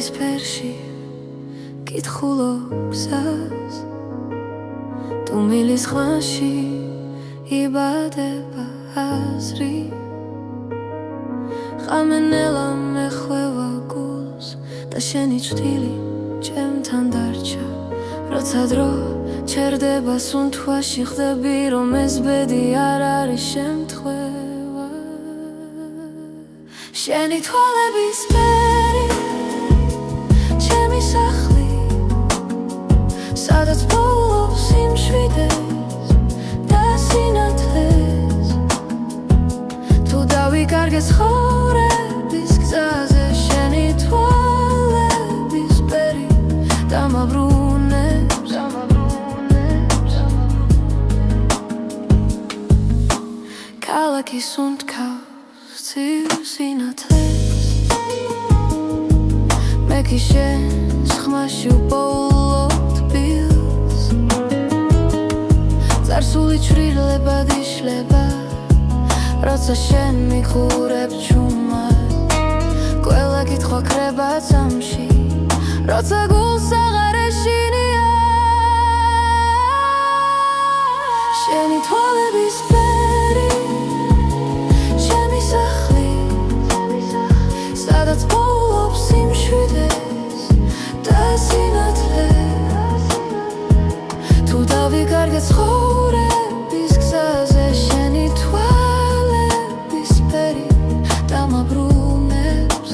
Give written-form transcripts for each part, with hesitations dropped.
თვალების ფერში კითხულობ გზას თუ მილის ხმაში იბადება აზრი ხამენელა მეხვევა გულს და შენი ჭრილი ჩემთან დარჩა როცა დრო ჩერდება სუნთქვაში ხდები რომ ეს ბედი არ არის შემთხვევა შენი თვალების ფერი ჩემი სახლი სადაც პოულობს სიმშვიდეს და სინათლეს თუ დავიკარგე ცხოვრების გზაზე შენი თვალების ფერი დამაბრუნებს ქალაქის უნთქავს ცივ სინათლეს მე კი შენს ხმაში უპოულობ თბილს წარსული ჩრდილებად იშლება როცა შენ მიხურებ ჩუმად ყველა კითხვა ქრება წამში როცა გულს აღარ ეშინია შენი თვალების ფერი ჩემი სახლი სადაც პოულობს სიმშვიდეს და სინათლეს თუ დავიკარგე ცხოვრების გზაზე შენი თვალების ფერი დამაბრუნებს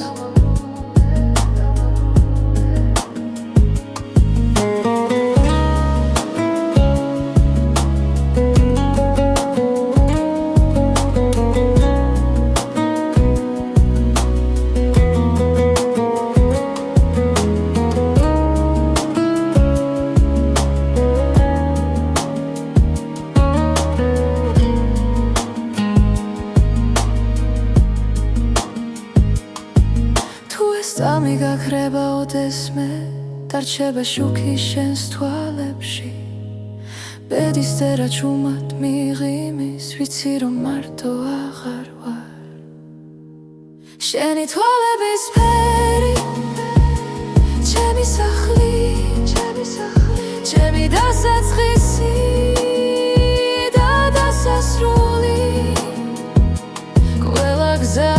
წამი გაქრება ოდესმე დარჩება შუქი შენს თვალებში ბედის წერა ჩუმად მიღიმის ვიცი რომ მარტო აღარ ვარ შენი თვალების ფერი ჩემი სახლი ჩემი დასაწყისი და დასასრული ყველა გზა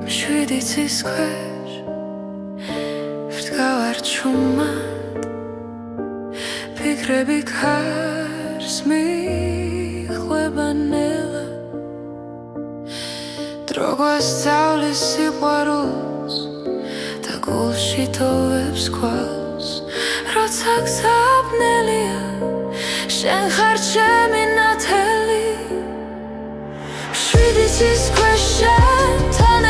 შვიდიცის ქვეშ ვდგავარ ჩუმად ფიქრები ქარს მიხვება ნელა დრო გვასწავლის სიყვარულს და გულში თოვებს ქვალს როცა გზაბნელია შენ ხარ ჩემი ნათელი შვიდიცის ქვეშ შენთან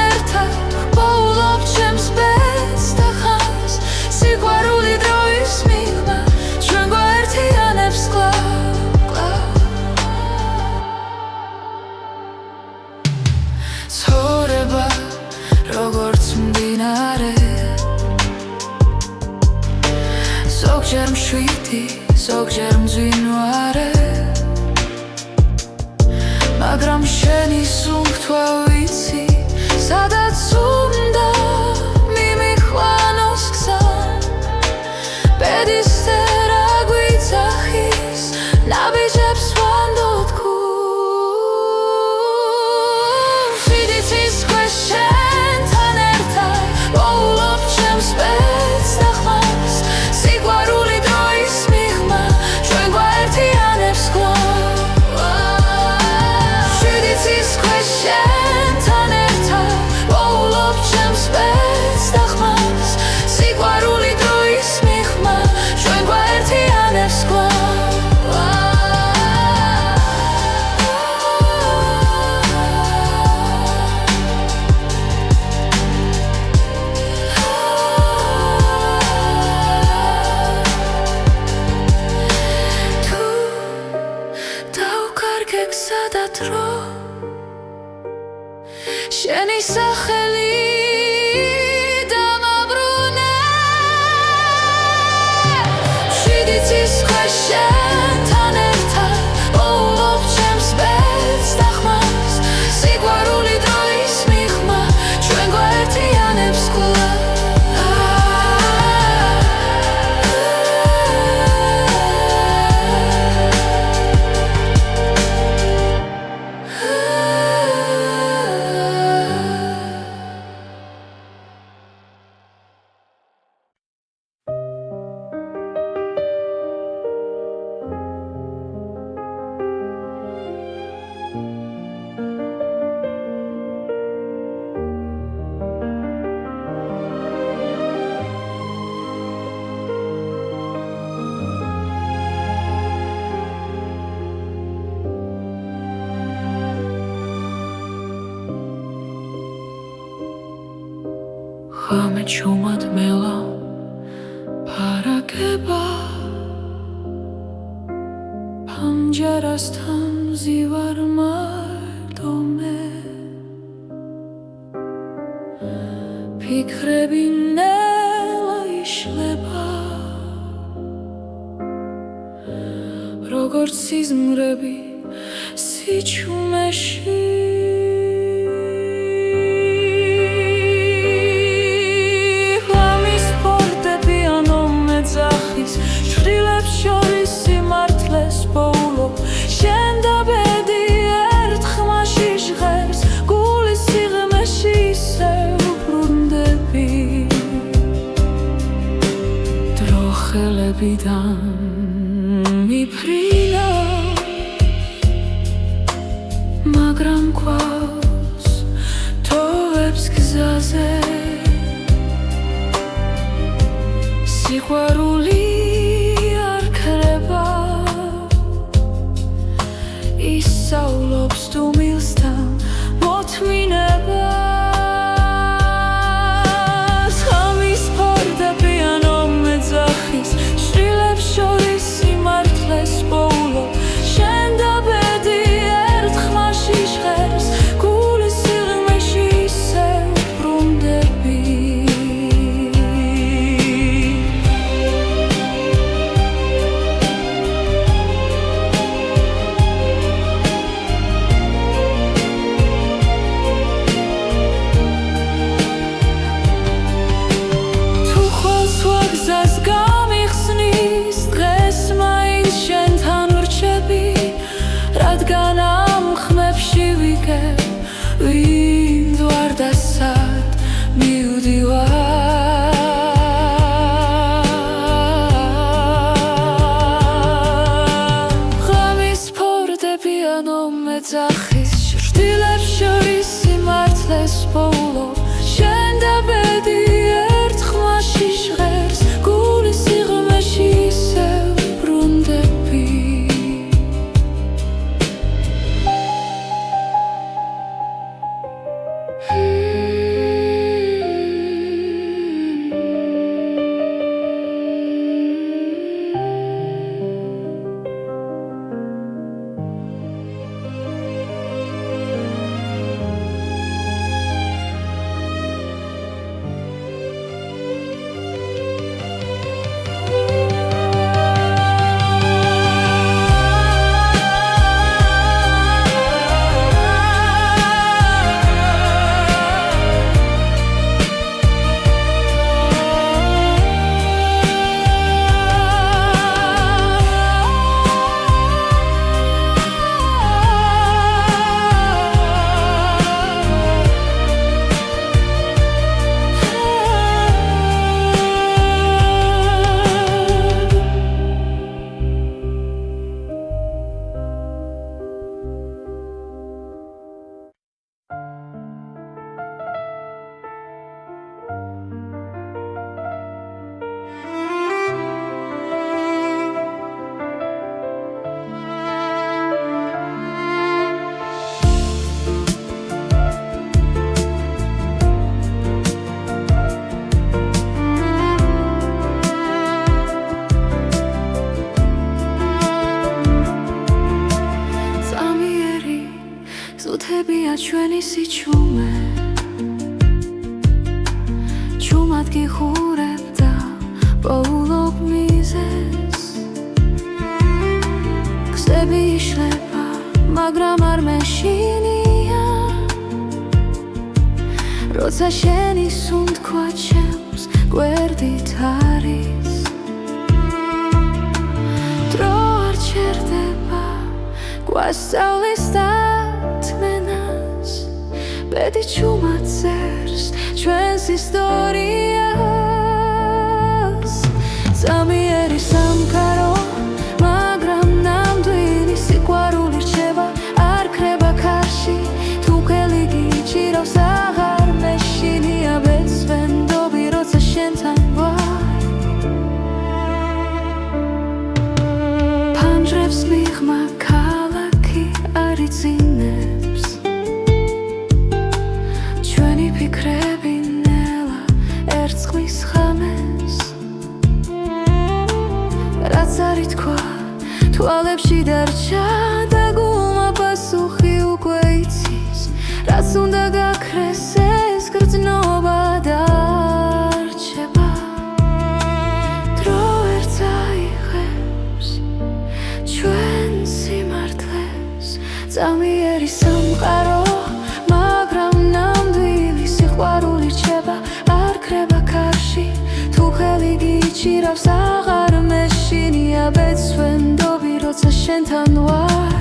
პოულობ ჩემს ბედს და ხანს სიყვარული დროის მიღმა ჩვენ გვაერთიანებს კლავ ცხოვრება როგორც მდინარე ზოგჯერ მშვიდი ზოგჯერ მძვინვარე მაგრამ შენი სუნთქვა ვიცი სადაც უნდა მიმიხვანოს გზა ბედის წერა გვიძახის ნაბიჯებს ვანდოთ გულს შენი სახელი დამაბრუნე შიდიცის შენთან ერთად პოულობ ჩემს ბედს და ხმას სიყვარული დროის მიღმა ჩვენ გვაერთიანებს კვლავ ღამე ჩუმად მელა პარაგება ფანჯარასთან მზივარ მარტო მე ფიქრები ნელა იშლება როგორც სიზმრები სიჩუმეში შვილებს შორის სიმართლეს პოულობ შენ და ბედი ერთ ხმაში ჟღერს გულის სიღრმეში ისევ ბრუნდები დრო ხელებიდან მიფრინა მაგრამ გვაქვს თოვებს გზაზე სიყვარული ისაულობს დუმილსთან მოთმინებას ღამის ფარდაპირანო მეძახის შვილებს შორის სიმართლეს პოულობ შენ და ბედი ერთ ხმაში ჟღერს გულის სიღრმეში ისევ ბრუნდები მზია ჩვენი სიჩუმე ჩუმად გიხურებ და პოულობ მიზეს გზები იშლება მაგრამ არ მეშინია როცა შენი სუნთქვა ჩემს გვერდით არის დრო არ ჩერდება გვასწავლის დათმენას ბედი ჩუმად წერს ჩვენს ისტორიას ზამიერი სამყარო მაგრამ ნამდვილი სიყვარული რჩება არ ქრება ქარში თუ ხელი გიჭირავს აღარ მეშინია ბეცვენდობი როცა შენთან ვარ ფანჯრებს მიღმა ქალაქი არ იძინებს ჩვენი ფიქრები ნელა ერწყმის ხამეს რაც არ ითქვა თვალებში დარჩა და გულმა პასუხი უკვე იცის რაც უნდა გაქრეს ეს გრძნობა დარჩება დრო ვერ წაიღებს ჩვენ სიმართლეს ზამიერი სამყარო მაგრამ ნამდვილი სიყვარული რჩება არ ქრება ქარში თუ ხელი გიჭირავს აღარ მეშინია ბეცვენდობი როცა შენთან ვარ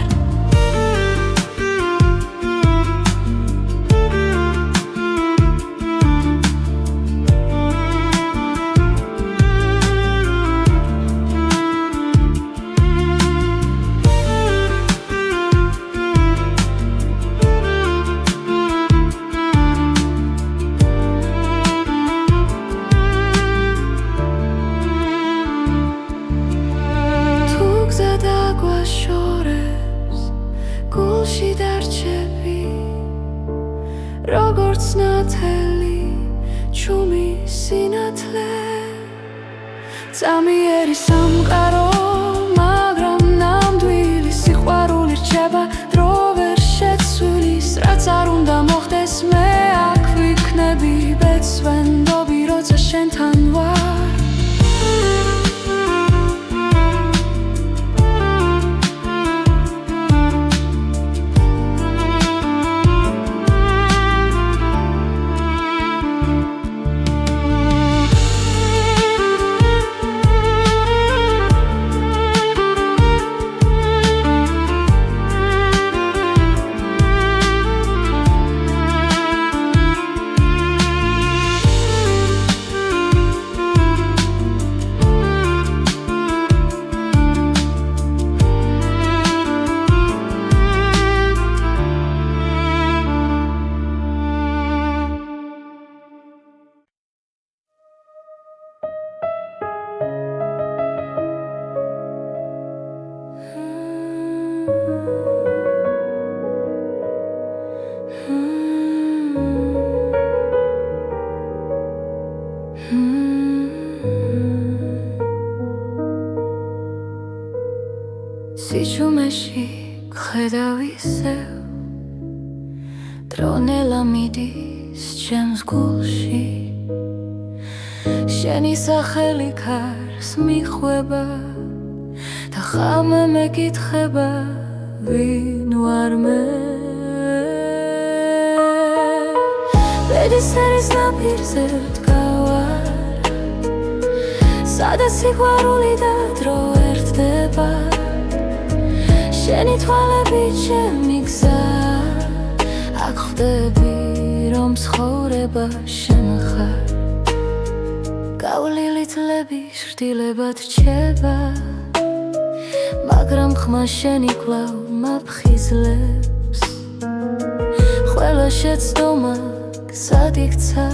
გულში დარჩები როგორც ნათელი ჩუმი სინათლე ზამიერი სამყარო მაგრამ ნამდვილი სიყვარული რჩება დრო ვერ შეცვლის რაც არ უნდა მოხდეს მე აქ ვიქნები ბეცვენდობი როცა შენთან ვარ სიჩუმეში გხედავ ისევ დრო ნელა მიდის ჩემს გულში შენი სახელი ქარს მიხვება და ხამე მეკითხება ვინ ვარ მე ბედის ერის ნაპირზე ვდგავარ სადაც სიყვარული და დრო ერთდება შენი თვალები ჩემი გზა აქ ხვდები რომ ცხოვრება შენ ხარ გავლილი თლები შრდილებად რჩება მაგრამ ხმა შენი კვლავ მაფხიზლებს ყველა შეცდომა გზად იქცა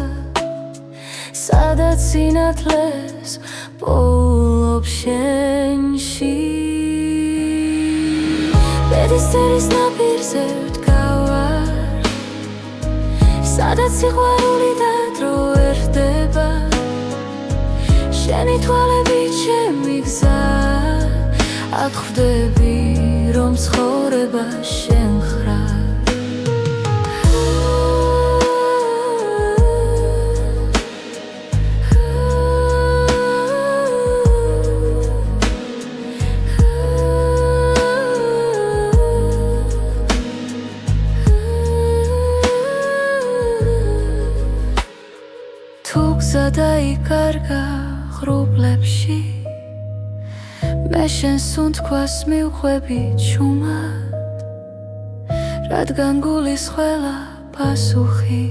სადაც სინათლეს პოულობ შენში ბედის ერის ნაპირზე ვდგავარ სადაც სიყვარული და დრო ერთდება შენი თვალები ჩემი გზა აქ ხვდები რომ ცხოვრება შენ ხარ მოგზა დაიკარგა ღრუბლებში მე შენს უთქვას მივხვები ჩუმად რადგან გულის ყველა პასუხი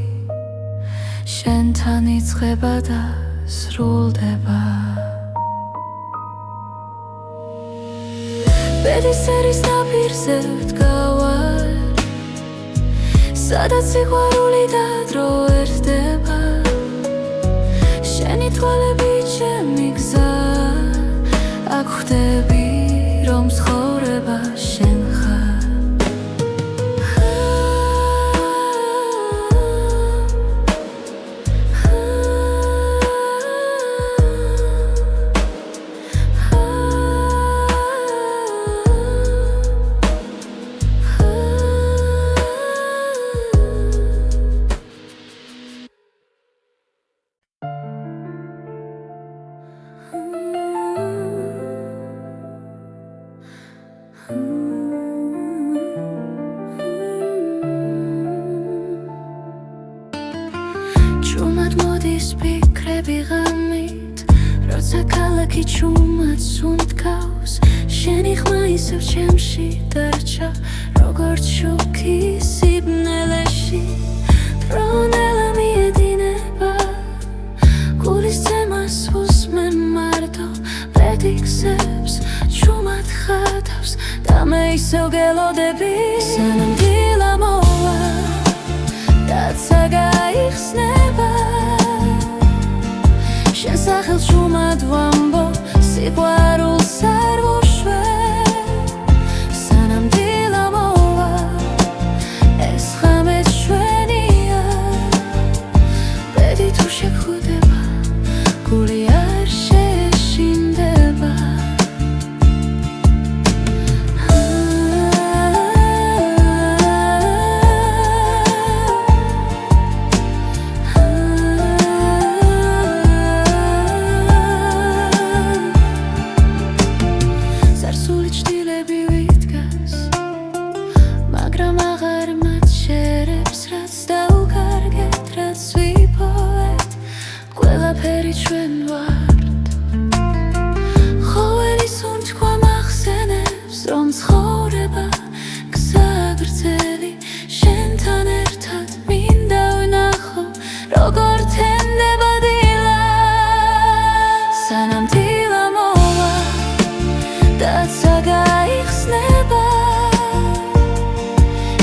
შენთან იწყება და სრულდება ბედისერის ნაპირზე ვდგავარ სადაც სიყვარული და დრო ერთდება შენი თვალები ჩემი გზა აქ ხვდები რომ ცხოვრება შენ ხარ ჩუმად მოდის ფიქრები ღამით როცა ქალაქი ჩუმად სუნთქავს შენი ხმა ისევ ჩემში დარჩა როგორც შუქი სიბნელეში ფრონელა მიედინება გულის ცემას უსმენ მარტო პედიქსებს ჩუმად ხატავს და მე ისევ გელოდები სანამ დილა მოვა დაცა გაიხსნება შენ სახელს ჩუმად ვამბო სიყვარულს არ ვუშვებ სანამ დილა მოვა ეს ღამე ჩვენია ბედი თუ შეგხვდება გული არ შეშინდება ჩვენ ვართ ხოველი სუნთქვა მახსენებს რომ ცხოვრება გზა გრძელი შენთან ერთად მინდა ვნახო როგორ თენდება დილა სანამ დილა მოვა დაცა გაიხსნება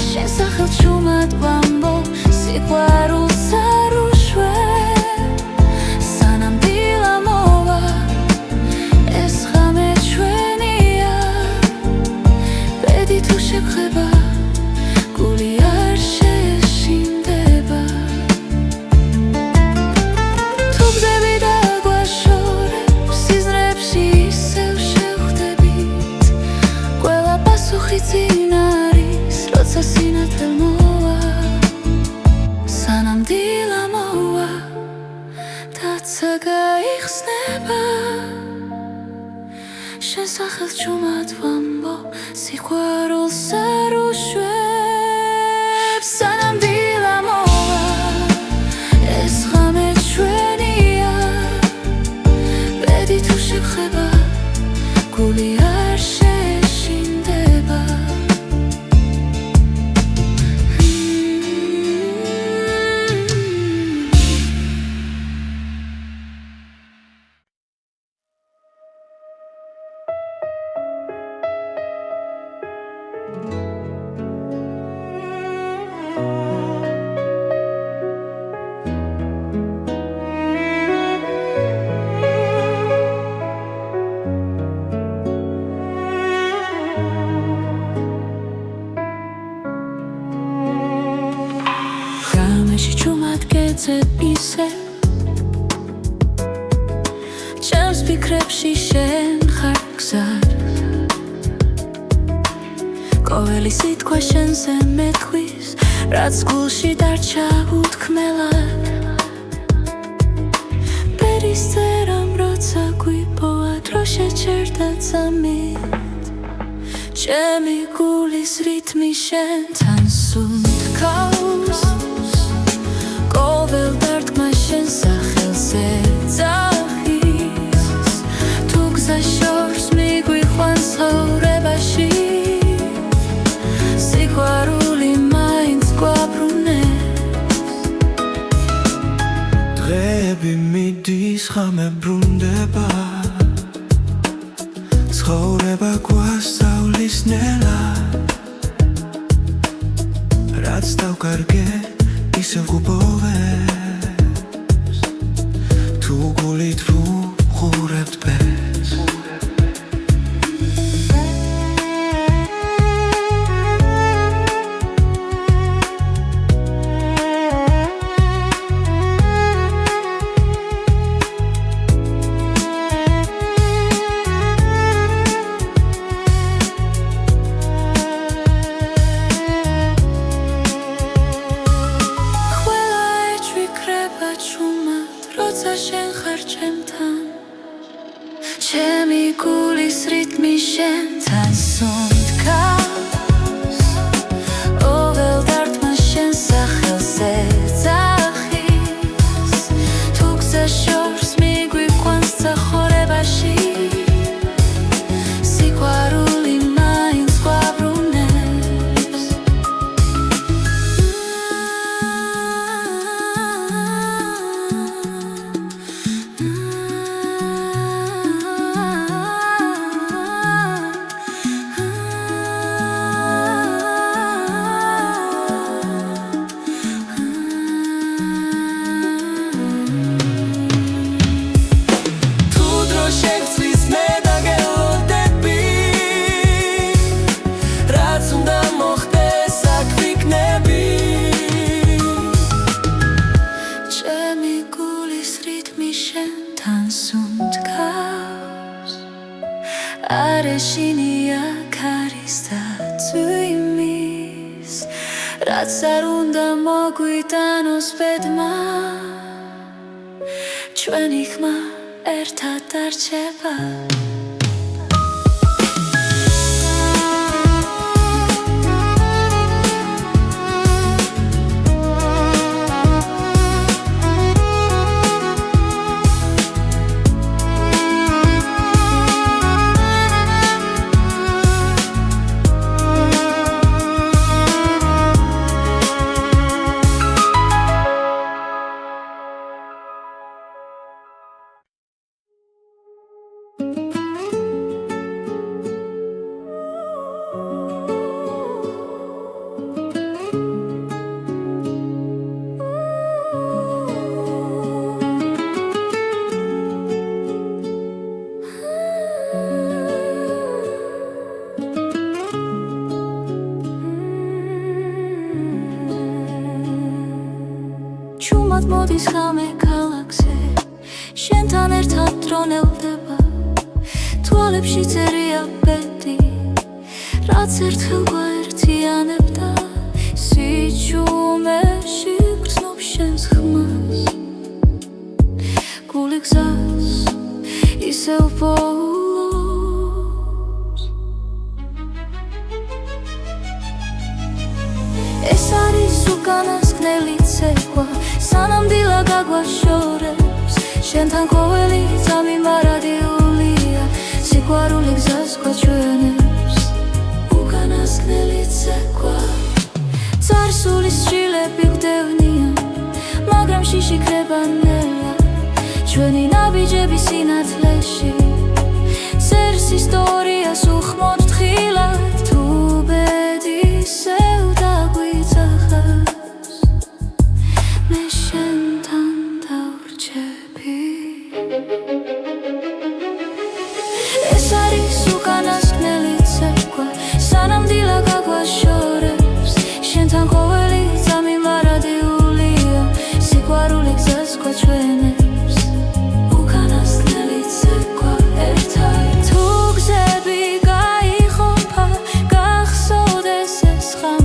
შენ სახელს ჩუმად ვამბო სიყვარულს არ ვუშვებ შეგხვდება გული არ შეშინდება თუ გზები დაგვაშორებ სიზმრებში ისევ შევხვდებით ყველა პასუხი წინ არის როცა სინათლე მოვა სანამ დილა მოვა დაცა გაიხსნება შენ სახელს ჩუმად ვამბო სიყვარულს არ ვუშვებ სანამ დილა მოვა ეს ღამე ჩვენია ბედი თუ შეგხვდება გული არ შეშინდება ჩუმად გეძებ ისე ჩემს ფიქრებში შენ ხარ გზად ყოველი სიტყვა შენზე მეთქვის რაც გულში დარჩა უთქმელად ბერის წერამ როცა გვიპოვა დრო შეჩერდა წამით ჩემი გულის რითმი შენთან სუნთქავს ყოველ დარტყმა შენ სახელზე დღეები მიდის ხამე ბრუნდება ცხოვრება გვასწავლის ნელა რაც დავკარგე ისევ გუბოვებს თუ გულით ვუყურებთ ბედს შენ ხარ ჩემთან ჩემი გულის რიტმი შენთან სუნთქავს ოღელ დარტმა შენ სახელს ეძახის თუ გზა შორს მიგვიყვანს ცხოვრებაში სიყვარული მაინც გვაბრუნებს არეშინია ქარის და წვიმის რაც არ უნდა მოგვიტანოს ბედმა ჩვენი ხმა ერთად დარჩება მოდის ხამე ქალაქზე შენთან ერთად დრონელდება თვალებში წერია ბედი რაც ერთხელ გვაერთიანებდა სიჩუმეში გრძნობს შენს ხმას გული გზას ისევ პოულობს ეს არის უკანასკნელი ცეკვა სანამდვილა გაგვაშორებს შენთან ყოველი წამი მარადიულია სიყვარული გზას გვაჩვენებს უკანასკნელი ცეკვა წარსულის შილები გვდევნიან მაგრამ შიში ქრება ნელა ჩვენი ნაბიჯები სინათლეში წერს ისტორიას უხმოდ თხილად თუ ბედი ისევ დაგვიძახავს ეს არის უკანასკნელი ცეკვა სანამდვილა გაგვაშორებს შენთან ყოველი წამი მარადიულია სიყვარული გზას გვაჩვენებს უკანასკნელი ცეკვა ერთად თუ გზები გაიხოფა გახსოვდეს ეს ხამი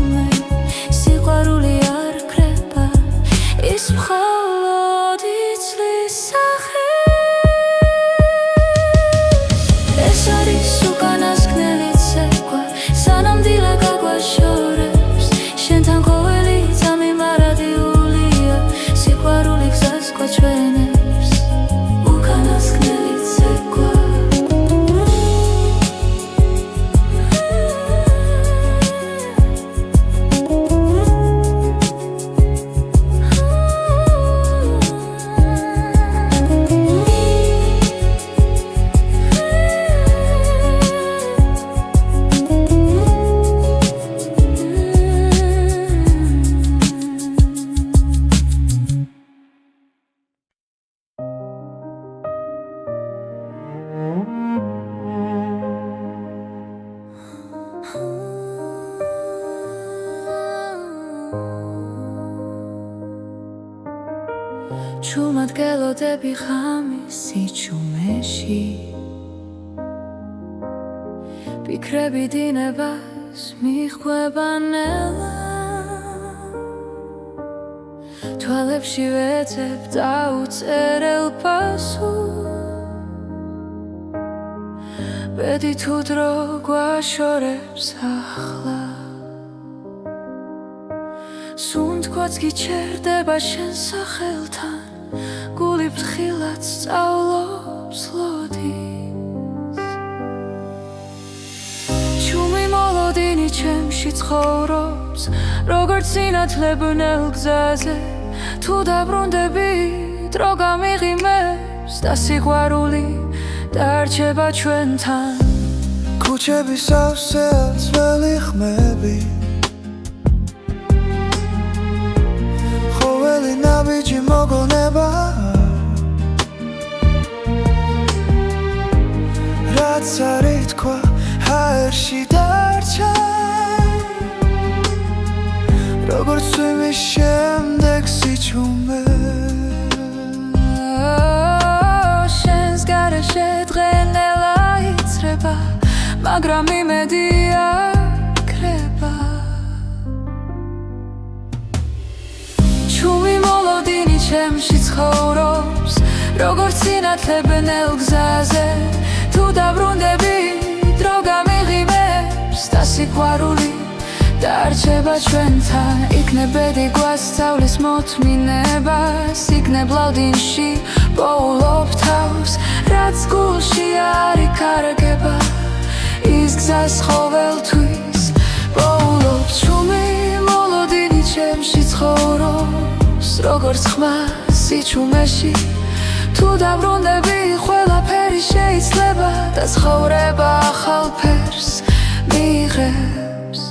ჩუმად გელოდები ღამის სიჩუმეში ფიქრები დინებას მიხვება ნელა თვალებში ვეძებ დაუწერელ პასუხს ბედი თუ დრო გვაშორებს ახლა სუნთქვაც გიჩერდება შენ სახელთან გული ფრთხილად სწავლობს ლოდის ჩუმი მოლოდინი ჩემში ცხოვრობს როგორც სინათლებნელ გზაზე თუ დაბრუნდები დრო გამიღიმებს და სიყვარული დარჩება ჩვენთან ქუჩების სავსე ძველი ხმები ხოველი ნაბიჯი მოგონება რაც არ ითქვა ჰაერში დარჩა როგორც წვიმის შემდეგ სიჩუმე შენს გარეშე დღენელა იცრება მაგრამ იმედი აქრება ჩუმი მოლოდინი ჩემში ცხოვრობს როგორც სინათლებნელ გზაზე თუ დაბრუნდები დრო გამიღიმებს და სიყვარული დარჩება ჩვენთან იქნებ ბედი გვასწავლის მოთმინებას იქნებ ლავდინში პოულობ თავს რაც გულში არ იკარგება ის გზას ყოველთვის პოულობ ჩუმი მოლოდინი ჩემში ცხოვრობს როგორც ხმა სიჩუმეში თუ დაბრუნდები ყველაფერი შეიძლება და ცხოვრება ახალ ფერს მიიღებს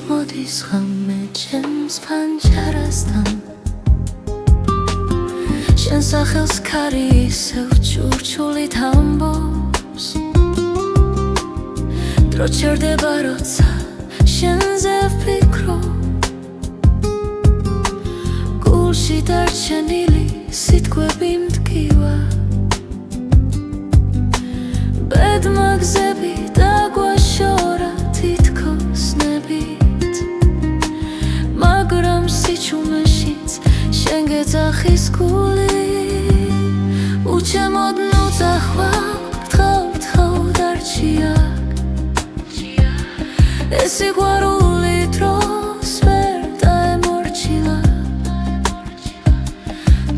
მოდის ღამე ჩემს ფანჯარასთან შენ სახელს ქარი ისევ ჩურჩულით ამბობს დრო ჩერდება როცა შენზე ვფიქრობ გულში დარჩენილი სიტყვები მტკივა ბედმა გზები დაგვაშორა თითქოს ნებით მაგრამ სიჩუმეშიც შენ გეძახის გული უჩემოდ ნუძახვალ თხავ დარჩია ეს სიყვარული დროს ვერ დაემორჩილა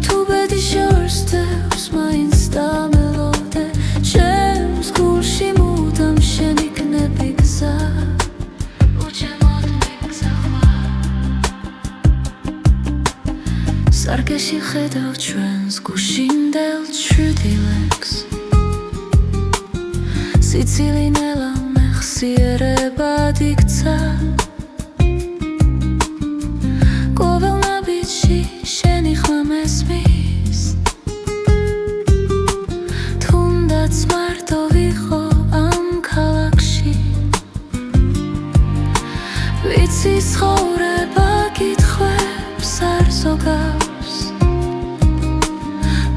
თუ ბედი შორსდევს მაინც დამელოდე ჩემს გულში მუდამ შენ იქნები გზა უჩემოდ მიგზახვალ სარკეში ხედავ ჩვენს გუშინდელ ჩრდილებს სიცილინელა მეხსიერებად იქცა ყოველ ნაბიჯში შენი ხმა მესმის თუნდაც მარტო ვიყო ამ ქალაქში ვიცი ცხოვრება კითხვებს არ ზოგავს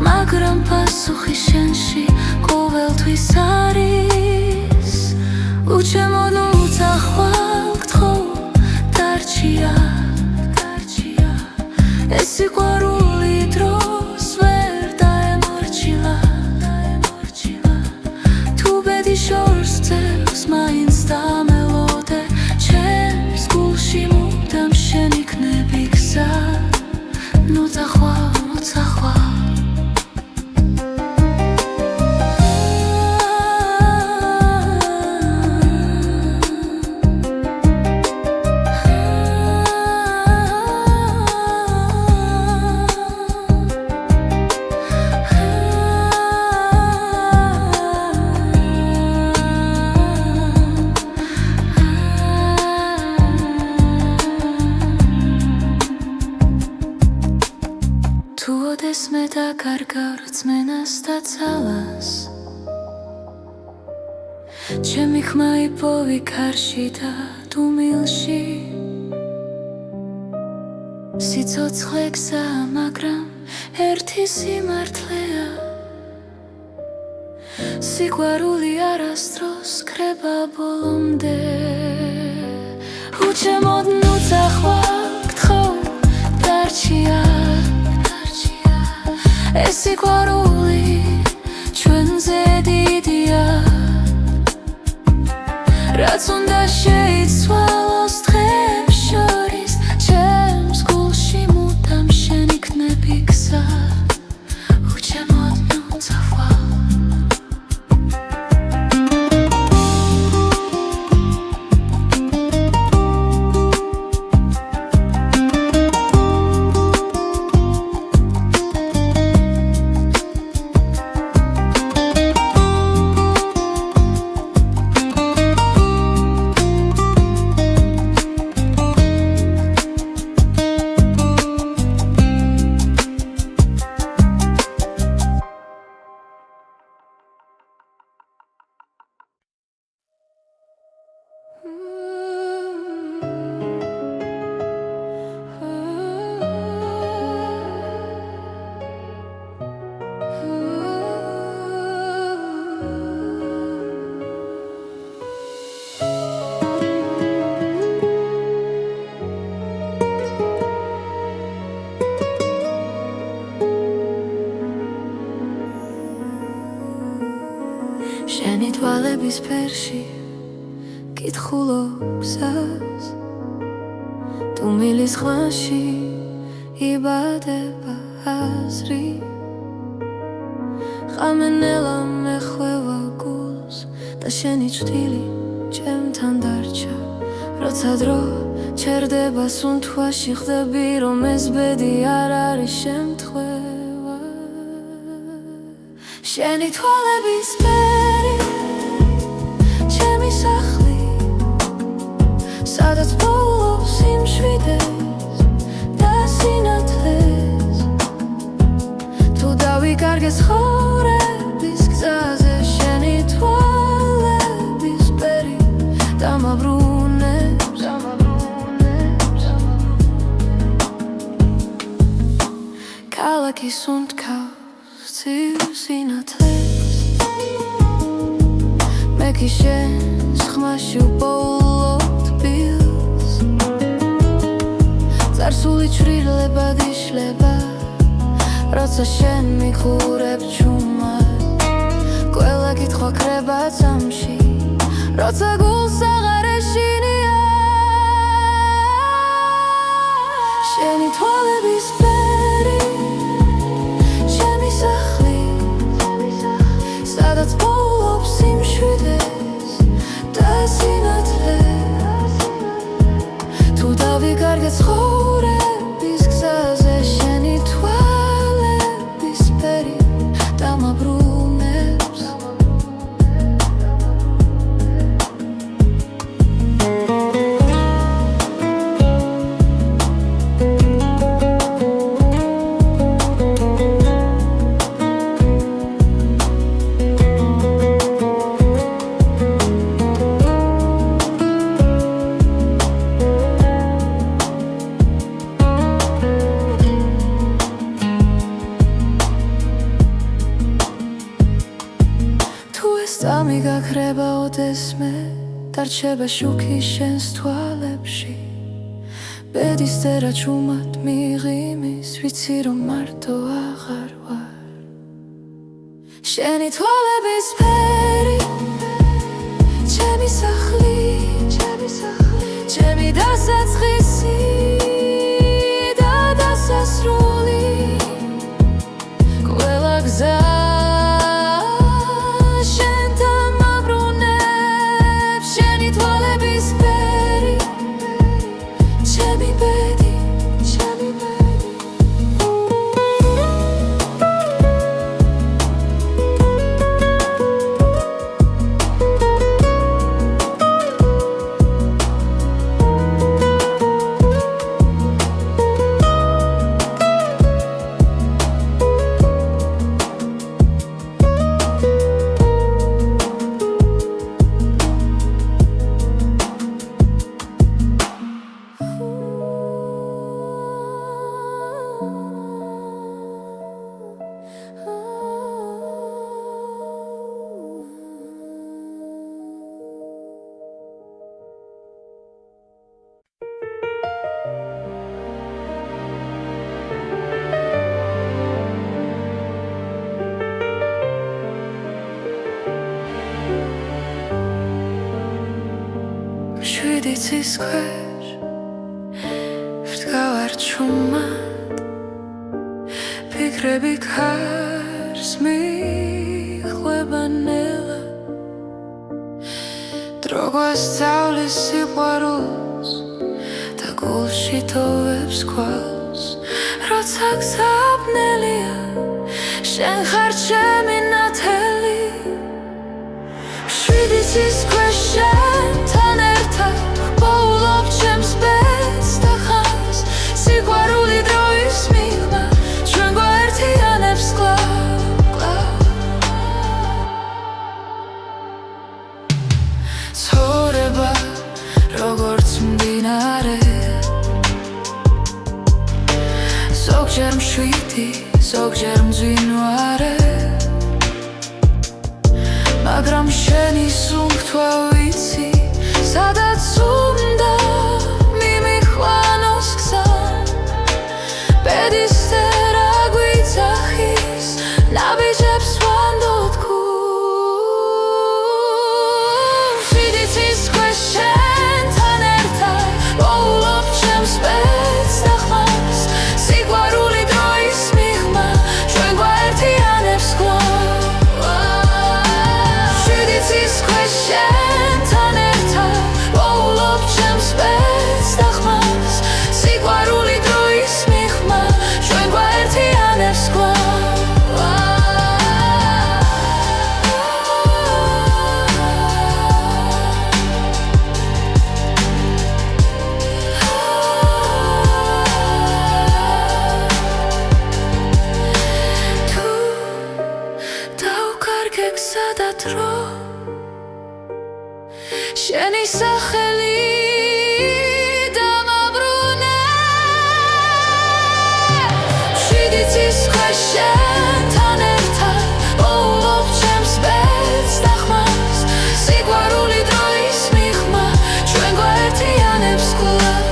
მაგრამ პასუხი შენში ყოველთვის არის უჩემოდუცა ხვალ დარჩია ეს სიყვარული დროს ვერ დაემორჩილა თუ ბედი შორს ძევს მაინც დამელოდე ჩემს გულში მუდამ შენ იქნები გზა ნუცა ხვალ მე დაკარგავ რწმენას და ძალას ჩემი ხმა იპოვი ქარში და დუმილში სიცოცხლე გზაა მაგრამ ერთი სიმართლეა სიყვარული არასდროს კრება ბოლომდე უჩემოდ ნუცა ხვალ დარჩია ეს სიყვარული ჩვენზე დიდია რაც უნდა შეიცვალოს დღეებს შორის ჩემს გულში მუდამ შენ იქნები გზა უჩემოდ ნუცა ხვალ შენი თვალების ფერში კითხულობ გზას თუ მილის ხმაში იბადება აზრი ხამენელა მეხვევა გულს და შენი ჭრილი ჩემთან დარჩა როცა დრო ჩერდება სუნთქვაში ხდები რომ ეს ბედი არ არის შემთხვევა შენი თვალების ფერი ჩემი სახლი სადაც პოულობს სიმშვიდეს და სინათლეს თუ დავიკარგე ცხოვრების გზაზე შენი თვალების ფერი დამაბრუნებს ქალაქი სუნთქავს ცივ სინათლეს მე კი შენს ხმაში უპოულობ თბილს წარსული ჩრდილებად იშლება როცა შენ მიყურებ ჩუმად ყველა კითხვა ქრება წამში როცა გულს აღარ ეშინია შენი თვალების ფერი ჩემი სახლი სადაც პოულობს სიმშვიდეს და სინათლეს თუ დავიკარგე ცხოვრების გზაზე შენი თვალების ფერი დამაბრუნებს სამი გაქრება ოდესმე დარჩება შუქი შენს თვალებში ბედის წერა ჩუმად მიღიმის ვიცი რომ მარტო აღარ ვარ შენი თვალების ფერი ჩემი სახლი ჩემი დასაწყისი და დასასრული ყველა გზა შვიდიცის ქვეშ ვდგავარ ჩუმად ფიქრები ქარს მიხვება ნელა დრო გვასწავლის სიყვარულს და გულში თოვებს ქვალს როცა გზაბნელია შენ ხარ ჩემი ნათელი შვიდიცის ქვეშ შენთან ერთად ვპოულობ ჩემს ბედს და ხანს სიყვარული დროის მიღმა ჩვენ გვაერთიანებს კვლავ ცხოვრება როგორც მდინარე ზოგჯერ მშვიდი ზოგჯერ მძვინვარე მაგრამ შენი სუნთქვა ვიცი სადაც უნდა მიმიხვანოს გზა ბედის წერა გვიძახის ნაბიჯებს ვანდოთ გულს შვიდიცის ქვეშ შენთან ერთად ვპოულობ ჩემს ბედს და ხმას სიყვარული დროის მიღმა ჩვენ გვაერთიანებს კვლავ შენთან ერთად ვპოულობ ჩემს ბედს და ხმას სიყვარული დროის მიღმა ჩვენ გვაერთიანებს კვლავ თუ დავკარგე გზა და დრო შენი სახელი დამაბრუნე შვიდიცის ქვეშ შენთან ერთად ვპოულობ ჩემს ბედს და ხმას სიყვარული დროის მიღმა ჩვენ გვაერთიანებს კვლავ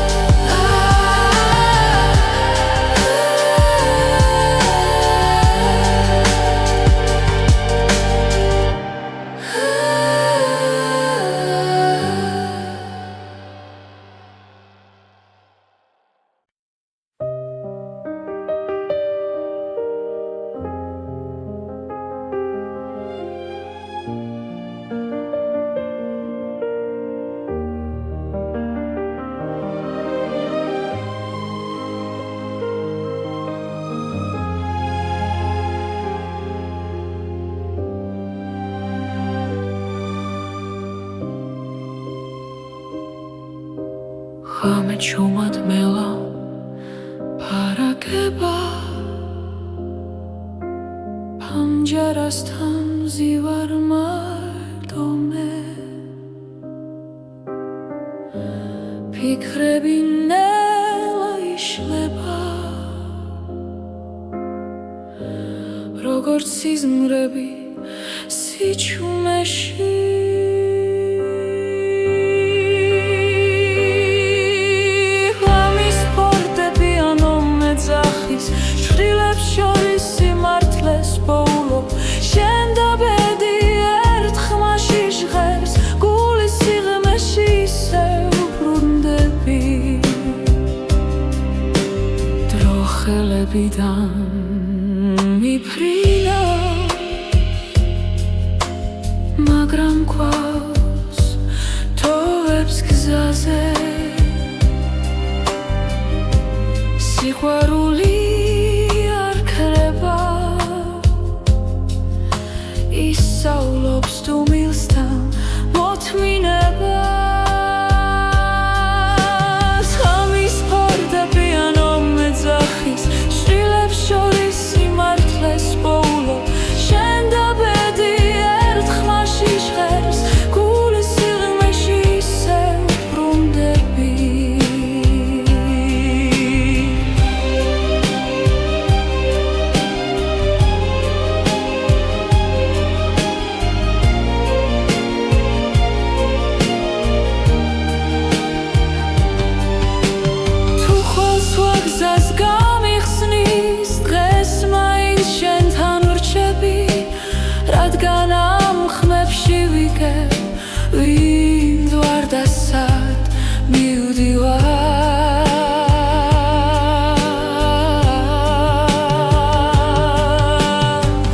ღამე ჩუმად მელა ფარაგება ფანჯარასთან მზივარ მარტო მე ფიქრები ნელა იშლება როგორც სიზმრები სიჩუმეში qalbidam mifrina მაგრამ გვაქვს თოვებს გზაზე სიყვარული არ ქრება ისავლობს თუ მილსთან მოთმინებას ღამის ფარდები ანო მეძახის შვილებს შორის სიმართლეს პოულობ შენ და ბედი ერთხმაში ჟღერს გულის სიღრმეში ისევ ბრუნდები ვინდ ვარ და სად მივდივარ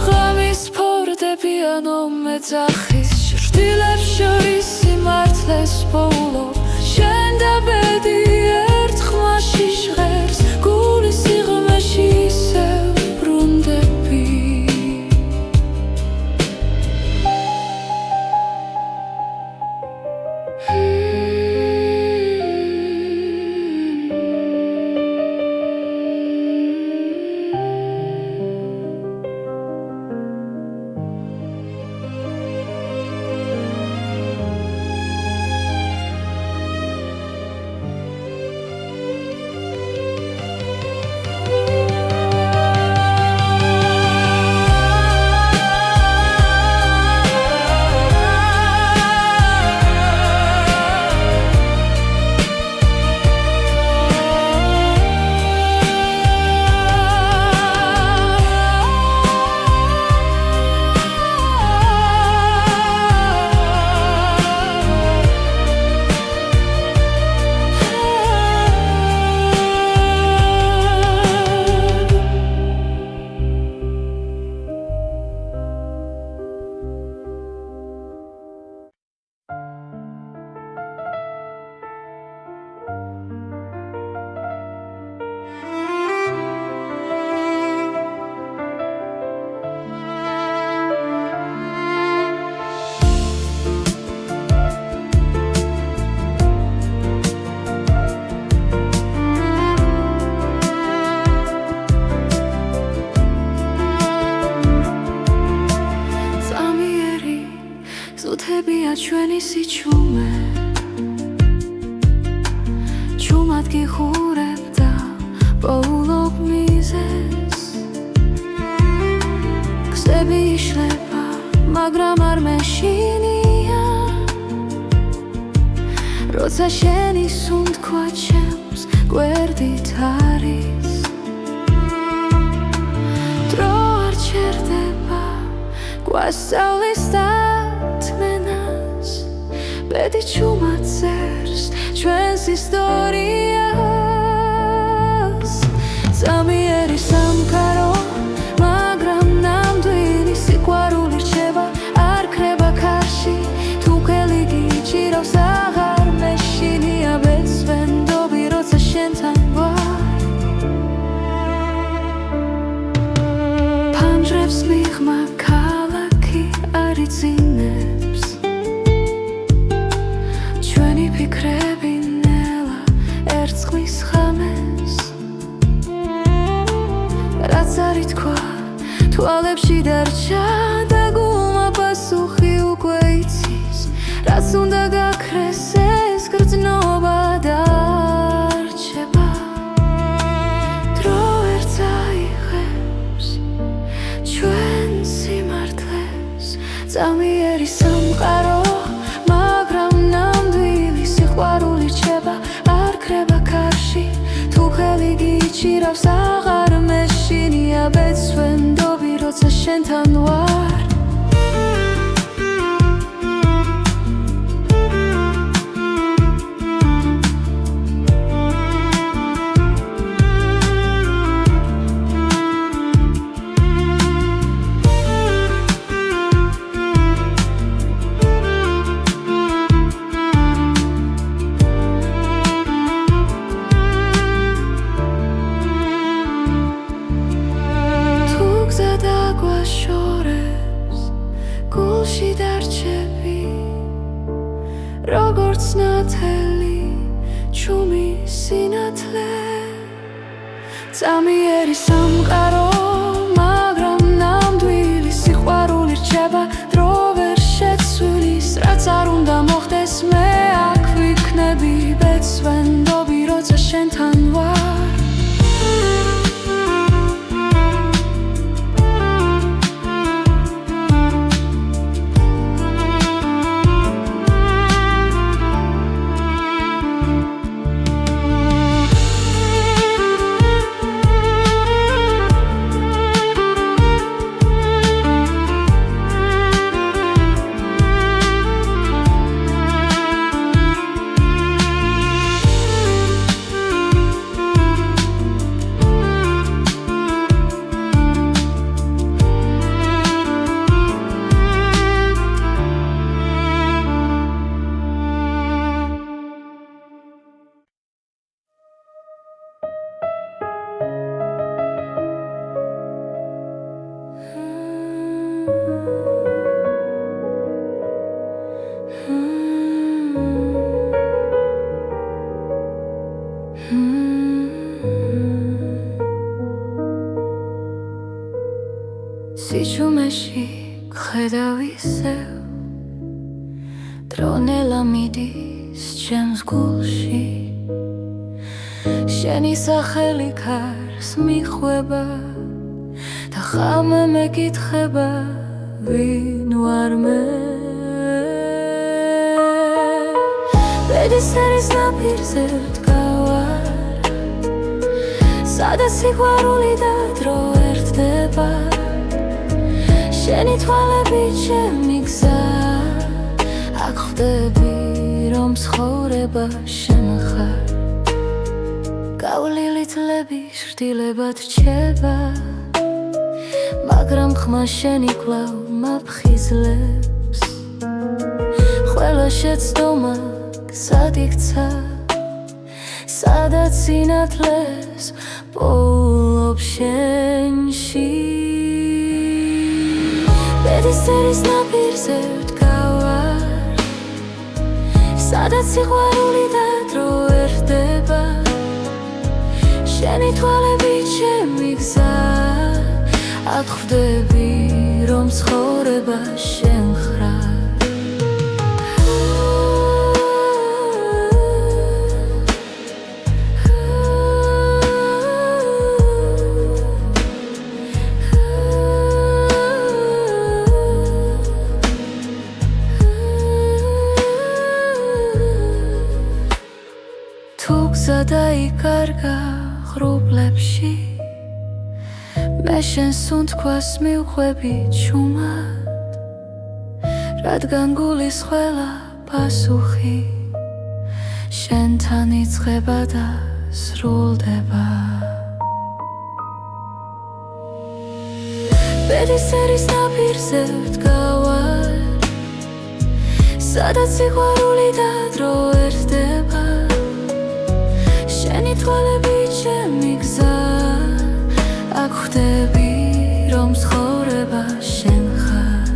ღამის ფორდები ანო მეძახის შვილებს შორის სიმართლეს პოულობ შენ და ბედი ერთხმაში ჟღერს გულის სიღრმეში ისევ ბრუნდები ზუთებია ჩვენი სიჩუმე ჩუმად გიხურებ და პოულობ მიზეზს გზები იშლება მაგრამ არ მეშინია როცა შენი სუნთქვა ჩემს გვერდით არის დრო არ ჩერდება გვასწავლის ბედი ჩუმად წერს ჩვენს ისტორიას წამიერი სამყარო მაგრამ ნამდვილი სიყვარული რჩება არ ქრება ქარში თუ ხელი გიჭირავს აღარ მეშინია ბეწვენდობი როცა შენთან ვარ ფანჯრებს მიღმა ქალაქი არ იცინებს ფიქრები ნელა ერწყმის ხამეს რაც არ ითქვა თვალებში დარჩა და გულმა პასუხი უკვე იცის რაც უნდა გაქრეს ეს გრძნობა დარჩება დრო ვერ წაიღებს ჩვენ სიმართლეს წამიერი სამყარო სიყვარული რჩება არ ქრება ქარში თუ ხელი გიჭირავს აღარ მეშინია ბეწვენდობი როცა შენთან ვარ დარჩები როგორც ნათელი ჩუმი სინათლე წამიერი სამყარო მაგრამ ნამდვილი სიყვარული რჩება დრო ვერ შეცვლის რაც არ უნდა მოხდეს მე აქ ვიქნები ბეცვენდობი როცა შენთან ვარ სიჩუმეში გხედავ ისევ დრონელა მიდის ჩემს გულში შენი სახელი ქარს მიხვება და ხამე მეკითხება ვინ ვარ მე ბედისერის ნაპირზე ვდგავარ სადაც სიყვარული და დრო ერთდება შენი თვალები ჩემი გზა აქ ხვდები რომ ცხოვრება შენ ხარ გავლილი თლები შრდილებად რჩება მაგრამ ხმა შენი კვლავ მაფხიზლებს ყველა შეცდომა გზად იქცა სადაც სინათლეს პოულობ შენში ბედისერის ნაპირზე ვდგავარ სადაც სიყვარული და დრო ერთდება შენი თვალები ჩემი გზა აქ ხვდები რომ ცხოვრება შენ ხარ დაიკარგა ღრუბლებში მე შენს უნთქვას მივხვები ჩუმად რადგან გულის ყველა პასუხი შენთან იწყება და სრულდება ბედისერის ნაპირზე ვდგავარ სადაც სიყვარული და დრო ერთდება შენი თვალები ჩემი გზა აქ ხვდები რომ ცხოვრება შენ ხარ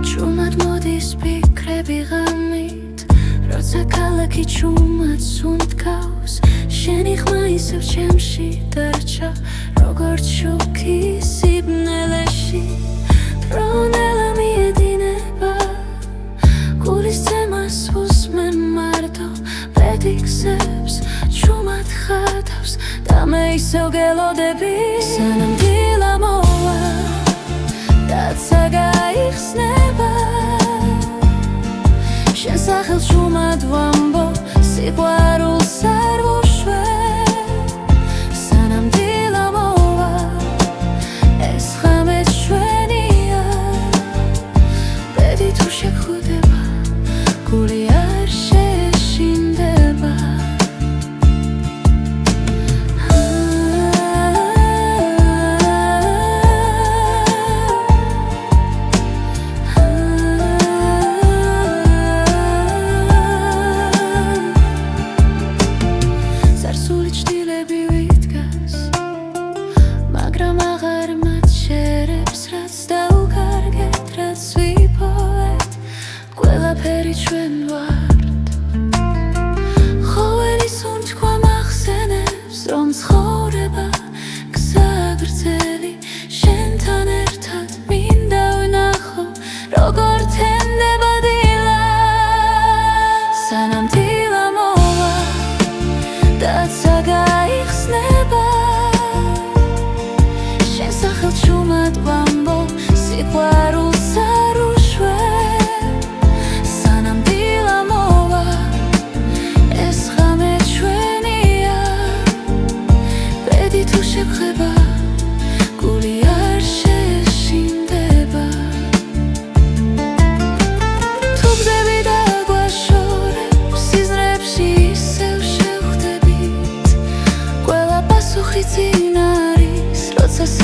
ჩუმად მოდის ფიქრები ღამით როცა ქალაქი ჩუმად სუნთქავს შენი ხმა ისევ ჩემში დარჩა როგორც შუქი სიბნელეში დრონელა მიედინება გულის ძემას უსმენ მარტო პედიქსებს ჩუმად ხატავს და მე ისევ გელოდები სანამ დილა მოვა დაცა გაიხსნება შენ სახელს ჩუმად ვამბო სიყვარულს არ ვუშვებ სანამ დილა მოვა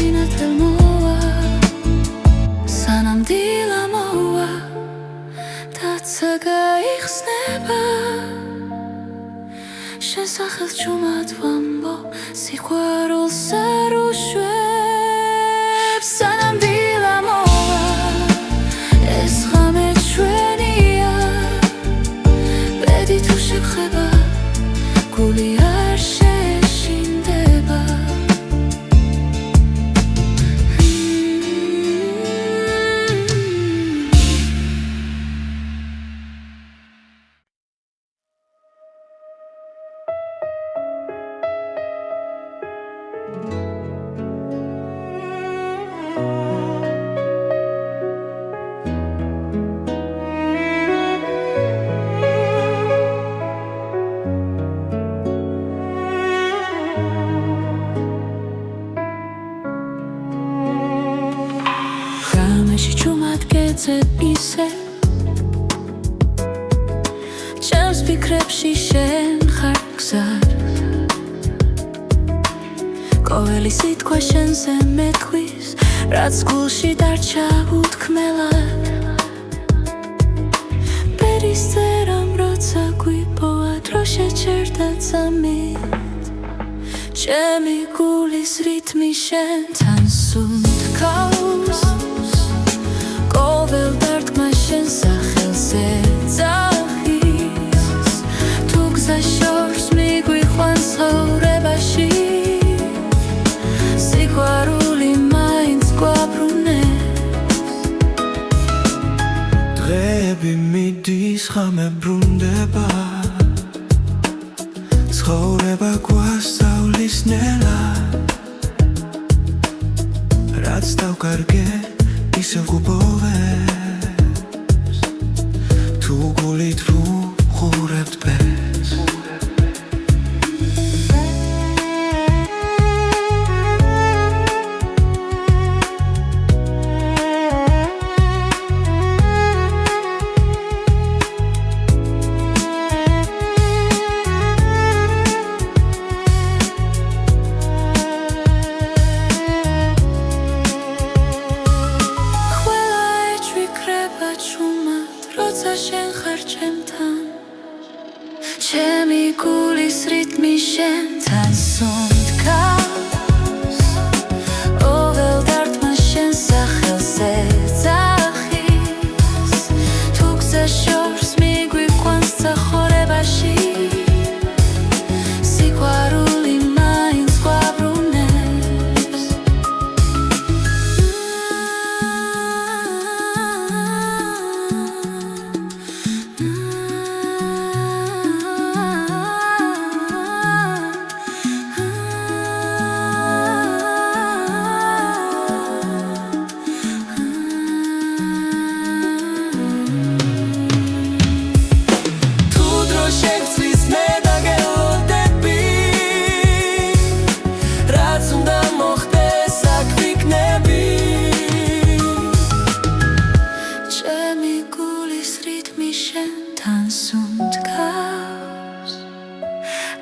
სინათლე მოვა სანამ დილა მოვა დაცა გაიხსნება შენ სახელს ჭუმად ვამბობ სიყვარულს არ უშვებს სანამ დილა მოვა ეს ღამე ჩვენია ბედი თუ შეგხება გული არ შეშინდება ჭუმად გეძებ ისე ჩემს ფიქრებში შენ ხარ გზად ყოველი სიტყვა შენზე მეთქვის რაც გულში დარჩა უთქმელად ბერის წერამ როცა გვიპოვა დრო შეჩერდა წამით ჩემი გულის რითმი შენთან სუნთქავს ყოველ დარტყმა შენ სახელზე ძახის თუ გზა შორს მიგვიყვანს ცხოვრებაში სიყვარული მაინც გვაბრუნებს დღეები მიდის ღამე ბრუნდება ცხოვრება გვასწავლის ნელად რაც დავკარგე ისევ გუბოვებს თუ გულით ვუყურებთ ბეს ჩემი გულის რითმი შენთან სუნთქავს ყოველ დარტყმა შენ სახელზე ძახის თუ გზა შორს მიგვიყვანს ცხოვრებაში სიყვარული მაინც გვაბრუნებს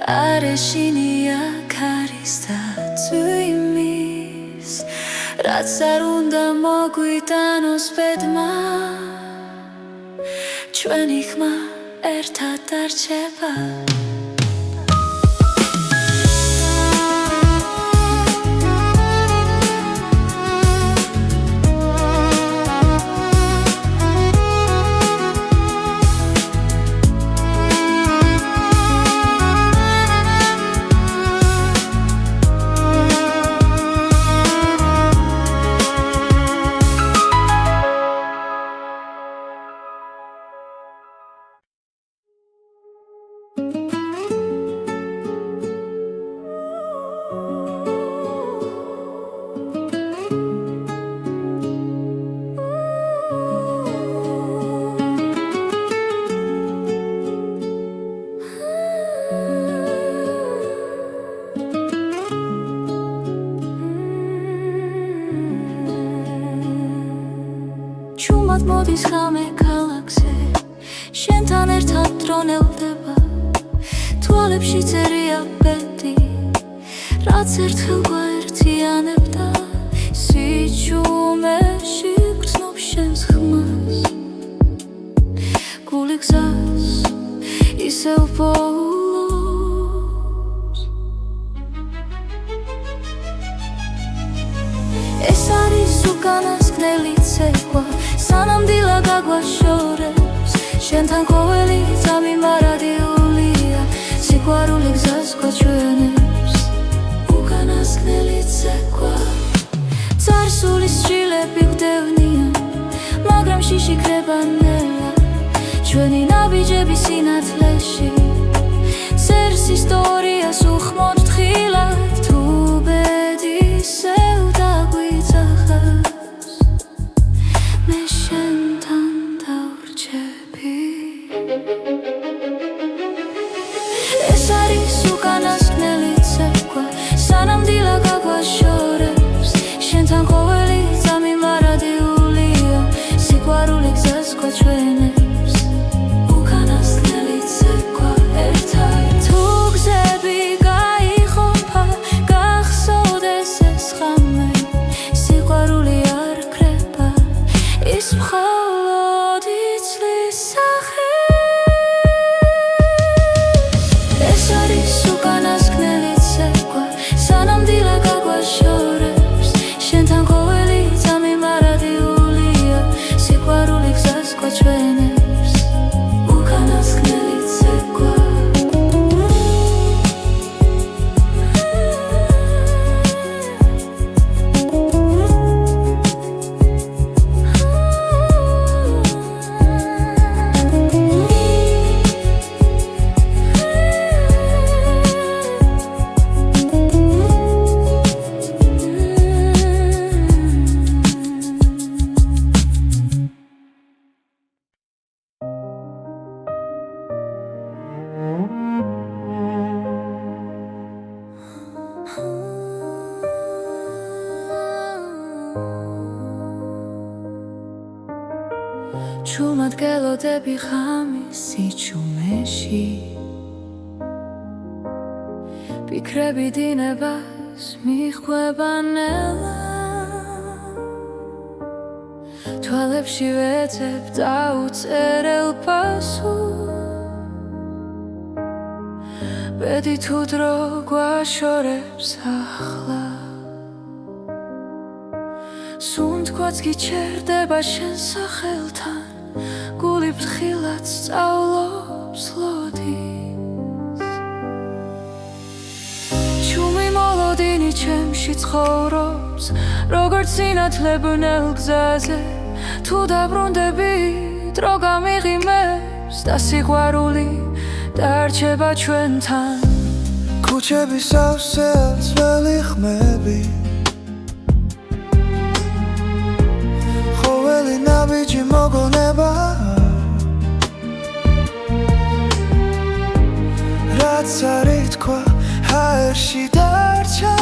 არეშინია ქარის და წვიმის რაც არ უნდა მოგვიტანოს ბედმა ჩვენი ხმა ერთად დარჩება ჭუმად მოდის ღამე ქალაქზე შენთან ერთად დრონელდება თვალებში წერია ბედი რაც ერთხელ გვაერთიანებდა ეს არის უკანასკნელი ცეკვა სანამ დილა გაგვაშორებს შენთან ყოველი წამი მარადიულია სიყვარული გზას გვაჩვენებს უკანასკნელი ცეკვა წარსულის შილები გვდევნიან მაგრამ შიში ქრება ნელა ჩვენი ნაბიჯები სინათლეში წერს ისტორიას უხმოდ თხილად თუ ბედისევ დაგვიძახავს მე შენთან დავრჩები ეს არის უკანასკნელი ცეკვა სანამ დილა გაგვაშორებს შენთან ყოველი წამი მარადიულია სიყვარული გზას გვაჩვენებს უკანასკნელი ცეკვა ერთად თუ გზები გაიყოფა გახსოვდეს ეს ხამე სიყვარული არ ქრება ის მხოლოდ იცლის სახე ეს არის უკანასკნელი ცეკვა სანამ დილა გაგვაშორებს შენთან ყოველი წამი მარადიულია სიყვარული გზას გვაჩვენებს უკანასკნელი ცეკვა ჩუმად გელოდები ღამის სიჩუმეში ფიქრები დინებას მიხვება ნელა თვალებში ვეცებ დაუწერელ პასუხს ბედი თუ დრო გვაშორებს ახლა სუნთქვაც გიჩერდება შენ სახელთან გული ფრთხილად სწავლობს ლოდინს ჩუმი მოლოდინი ჩემში ცხოვრობს როგორც სინათლებნელ გზაზე თუ დაბრუნდები დრო გამიღიმებს და სიყვარული დარჩება ჩვენთან ქუჩების სავსე ძველი ხმები ყოველი ნაბიჯი მოგონება რაც არის თქვა ჰაერში დარჩა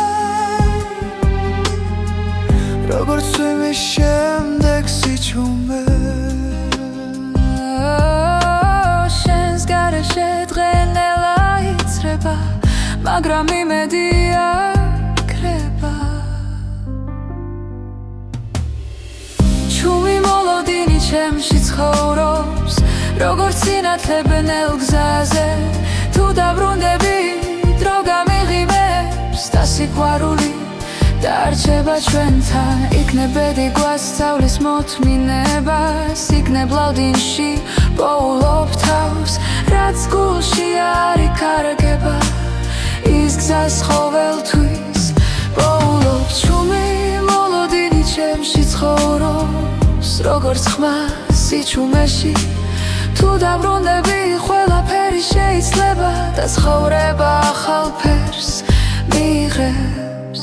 როგორც იმის შემდეგ სიჩუმე შენს გარეშე დღენელა იცრება მაგრამ იმედი აქრება ჩუმი მოლოდინი ჩემში ცხოვრობს როგორც სინათლებნელ გზაზე თუ დაბრუნდები დრო გამიღიმებს და სიყვარული დარჩება ჩვენთან იქნებ ბედი გვასწავლის მოთმინებას იქნებ ლავდინში პოულობ თავს რაც გულში არ იკარგება ის გზას ყოველთვის პოულობ ჩუმი მოლოდინი ჩემში ცხოვრობს როგორც ხმა სიჩუმეში თუ დაბრუნდები ყველაფერი შეიძლება და ცხოვრება ახალ ფერს მიიღებს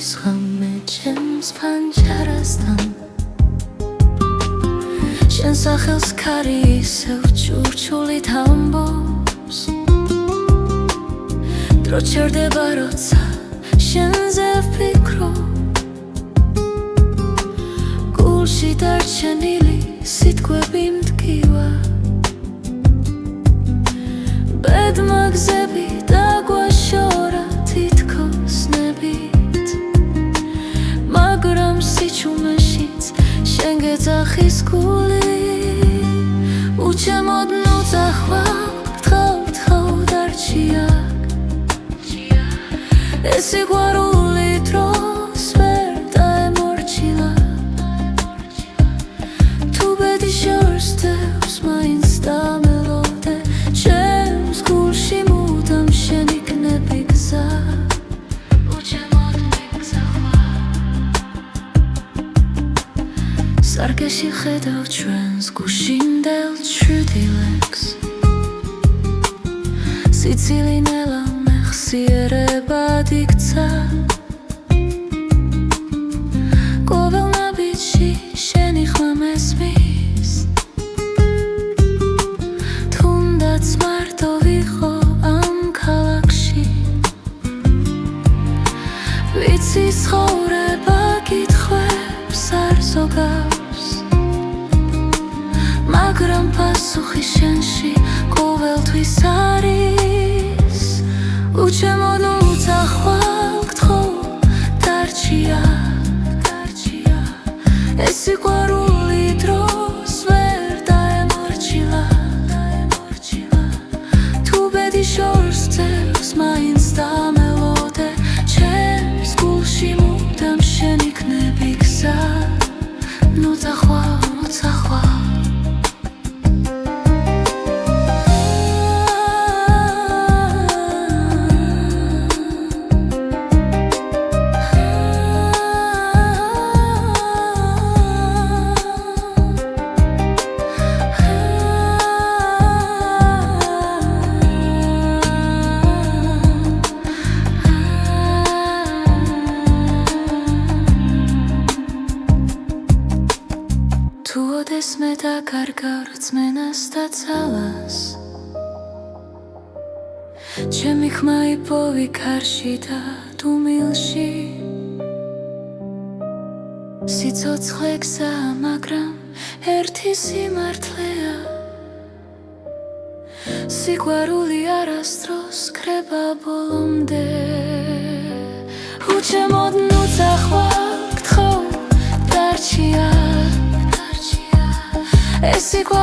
თვის ღამე ჩემს ფანჯარასთან შენ სახელს ქარი ისევ ჭურჭულით ამბობს დრო ჩერდება როცა შენზე ვფიქრობ გულში დარჩენილი სიტყვები მტკივა ბედმა გზები დაგვაშორა თითქოს ნებით მაგრამ სიჩუმეშიც შენ გეძახის გული უჩემოდ ნუ წახვალ გთხოვ დარჩია ეს სიყვარული დროს ვერ დაემორჩილა თუ ბედი შორს დევს მაინც დამელოდე ჩემს გულში მუდამ შენ იქნები გზა უჩემოდ მიგზახვარ სარკეში ხედავ ჩვენს გუშინდელ ჩრდილებს სიცილინელა მეხსიერებად იქცა ყოველ ნაბიჯში შენი ხმა მესმის თუნდაც მარტო ვიყო ამ ქალაქში ვიცი ცხოვრება კითხვებს არ ზოგავს მაგრამ პასუხი შენში ყოველთვის არის უჩემოდ ნუ წახვალ გთხოვ დარჩია ეს სიყვარული დროს ვერ დაემორჩილა თუ ბედი შორს ძევს მაინც დამელოდე ჩემს გულში მუდამ შენ იქნები გზა ნუ წახვალ თუ ოდესმე დაკარგავ რწმენას და ძალას ჩემი ხმა იპოვი ქარში და დუმილში სიცოცხლე გზაა მაგრამ ერთი სიმართლეა სიყვარული არასდროს კრება ბოლომდე უჩემოდ ნუ წახვალ გთხოვ დარჩია ეს სიყვარული